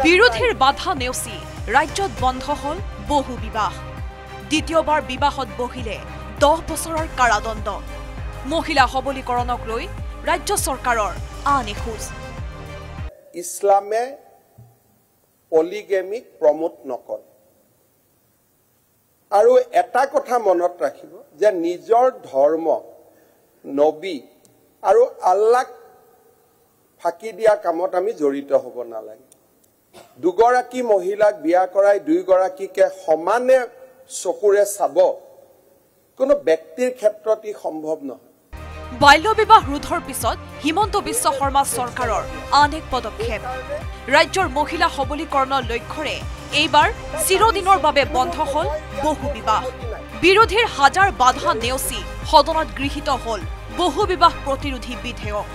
বিৰোধীৰ বাধা নেওচি ৰাজ্যত বন্ধ হল বহু বিবাহ দ্বিতীয়বাৰ বিবাহত বহিলে 10 বছৰৰ কাৰাদণ্ড মহিলা সবলীকৰণক লৈ ৰাজ্য চৰকাৰৰ আন এখোজ ইছলামে পলিগেমিক প্ৰমোট নকৰে আৰু এটা কথা মনত ৰাখিব যে নিজৰ ধৰ্ম নবী আৰু আল্লাহক ফাঁকি দিয়া কামত আমি জড়িত হ'ব নালাগে দুগৰাকী মহিলাক বিয়া কৰাই দুইগৰাকীকে সমানে চকুৰে চাব কোনো ব্যক্তিৰ ক্ষেত্ৰত ই সম্ভৱ নহয় বাল্য বিবাহ ৰোধৰ পিছত হিমন্ত বিশ্ব শৰ্মা চৰকাৰৰ আন এক পদক্ষেপ ৰাজ্যৰ মহিলা সবলীকৰণৰ লক্ষ্যৰে এইবাৰ চিৰদিনৰ বাবে বন্ধ হল বহু বিবাহ বিৰোধীৰ হাজাৰ বাধা নেওচি সদনত গৃহীত হল বহু বিবাহ প্ৰতিৰোধী বিধেয়ক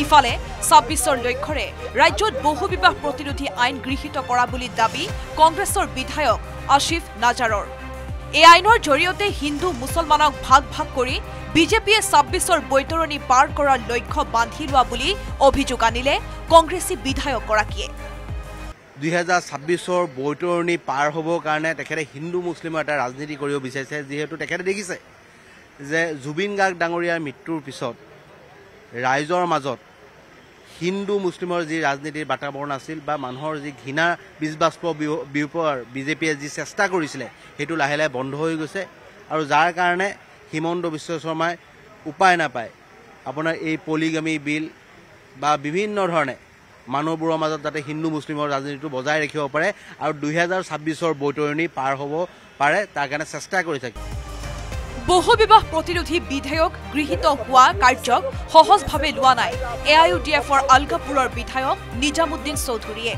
ইফালে 26ৰ লক্ষ্যৰে ৰাজ্যত বহু বিবাহ প্ৰতিৰোধী আইন গৃহীত কৰা বুলি দাবী কংগ্ৰেছৰ বিধায়ক আশিফ নাজাৰৰ এই আইনৰ জৰিয়তে হিন্দু মুছলমানক ভাগ ভাগ কৰি বিজেপিয়ে 26ৰ বৈতৰণী পাৰ কৰাৰ লক্ষ্য বান্ধি লোৱা বুলি অভিযোগ আনিলে কংগ্ৰেছী বিধায়কগৰাকীয়ে 2026ৰ বৈতৰণী পাৰ হ'বৰ কাৰণে তেখেতে হিন্দু মুছলিমৰ এটা ৰাজনীতি কৰিব বিচাৰিছে যিহেতু তেখেতে দেখিছে যে জুবিন গাৰ্গ ডাঙৰীয়াৰ মৃত্যুৰ পিছত ৰাইজৰ মাজত হিন্দু মুছলিমৰ যি ৰাজনীতিৰ বাতাবৰণ আছিল বা মানুহৰ যি ঘৃণা বীজবাষ্প বিয়পোৱাৰ বিজেপিয়ে যি চেষ্টা কৰিছিলে সেইটো লাহে লাহে বন্ধ হৈ গৈছে আৰু যাৰ কাৰণে হিমন্ত বিশ্ব শৰ্মাই উপায় নাপায় আপোনাৰ এই পলিগামী বিল বা বিভিন্ন ধৰণে মানুহবোৰৰ মাজত যাতে হিন্দু মুছলিমৰ ৰাজনীতিটো বজাই ৰাখিব পাৰে আৰু 2026ৰ বৈতৰণী পাৰ হ'ব পাৰে তাৰ কাৰণে চেষ্টা কৰি থাকে বহু বিবাহ প্ৰতিৰোধী বিধেয়ক গৃহীত হোৱা কাৰ্যক সহজভাৱে লোৱা নাই AIUDFৰ আলগাপুৰৰ বিধায়ক নিজামুদ্দিন চৌধুৰীয়ে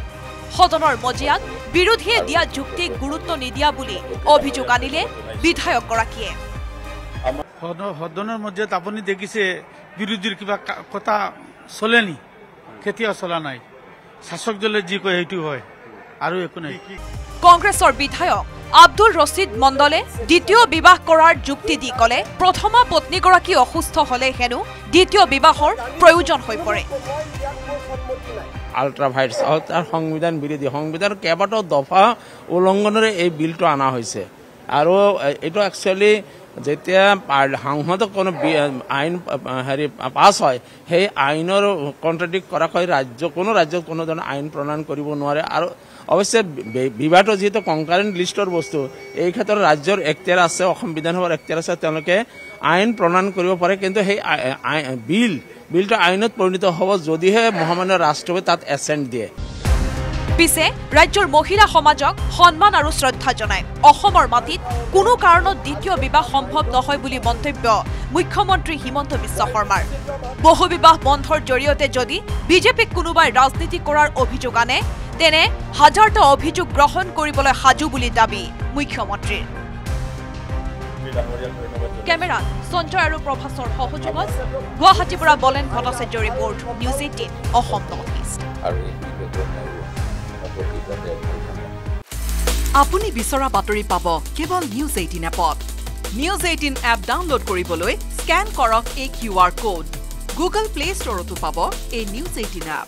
সদনৰ মজিয়াত বিৰোধীয়ে দিয়া যুক্তিক গুৰুত্ব নিদিয়া বুলি অভিযোগ আনিলে বিধায়কগৰাকীয়ে সদনৰ মজিয়াত আপুনি দেখিছে বিৰোধীৰ কিবা কথা চলেনি কেতিয়া চলা নাই শাসক দলে যি কয় সেইটো হয় আৰু একো নাই কংগ্ৰেছৰ বিধায়ক আব্দুল ৰছিদ মণ্ডলে দ্বিতীয় বিবাহ কৰাৰ যুক্তি দি কলে প্ৰথমা পত্নীগৰাকী অসুস্থ হলে হেনো দ্বিতীয় বিবাহৰ প্ৰয়োজন হৈ পৰে আল্ট্ৰাভাইটছ তাৰ সংবিধান বিৰোধী সংবিধানৰ কেইবাটাও দফা উলংঘনেৰে এই বিলটো অনা হৈছে আৰু এইটো একচুৱেলি যেতিয়া সংসদত কোনো আইন পাছ হয় সেই আইনৰ কণ্ট্ৰাডিক্ট কৰাকৈ কোনো ৰাজ্যত কোনো ধৰণৰ আইন প্ৰণয়ন কৰিব নোৱাৰে আৰু অৱশ্যে বিবাহটো যিহেতু কনকাৰেণ্ট লিষ্টৰ বস্তু এই ক্ষেত্ৰত ৰাজ্যৰ এখতিয়াৰ আছে অসম বিধানসভাৰ এখতিয়াৰ আছে তেওঁলোকে আইন প্ৰণয়ন কৰিব পাৰে কিন্তু সেই বিলটো আইনত পৰিণত হ'ব যদিহে মহামান্য ৰাষ্ট্ৰপতিয়ে তাত এছেণ্ট দিয়ে পিছে ৰাজ্যৰ মহিলা সমাজক সন্মান আৰু শ্ৰদ্ধা জনায় অসমৰ মাটিত কোনো কাৰণত দ্বিতীয় বিবাহ সম্ভৱ নহয় বুলি মন্তব্য মুখ্যমন্ত্ৰী হিমন্ত বিশ্ব শৰ্মাৰ বহু বিবাহ বন্ধৰ জৰিয়তে যদি বিজেপিক কোনোবাই ৰাজনীতি কৰাৰ অভিযোগ আনে তেনে হাজাৰটা অভিযোগ গ্ৰহণ কৰিবলৈ সাজু বুলি দাবী মুখ্যমন্ত্ৰীৰ কেমেৰাত সঞ্জয় আৰু প্ৰভাসৰ সহযোগত গুৱাহাটীৰ পৰা বলেন ভট্টাচাৰ্যৰ report news 18 Assam north east আপুনি বিচৰা বাতৰি পাব কেৱল নিউজ 18 এপত নিউজ 18 এপ ডাউনলোড কৰিবলৈ স্ক্যান কৰক এই QR কোড গুগল প্লে ষ্টৰতো পাব এই নিউজ 18 এপ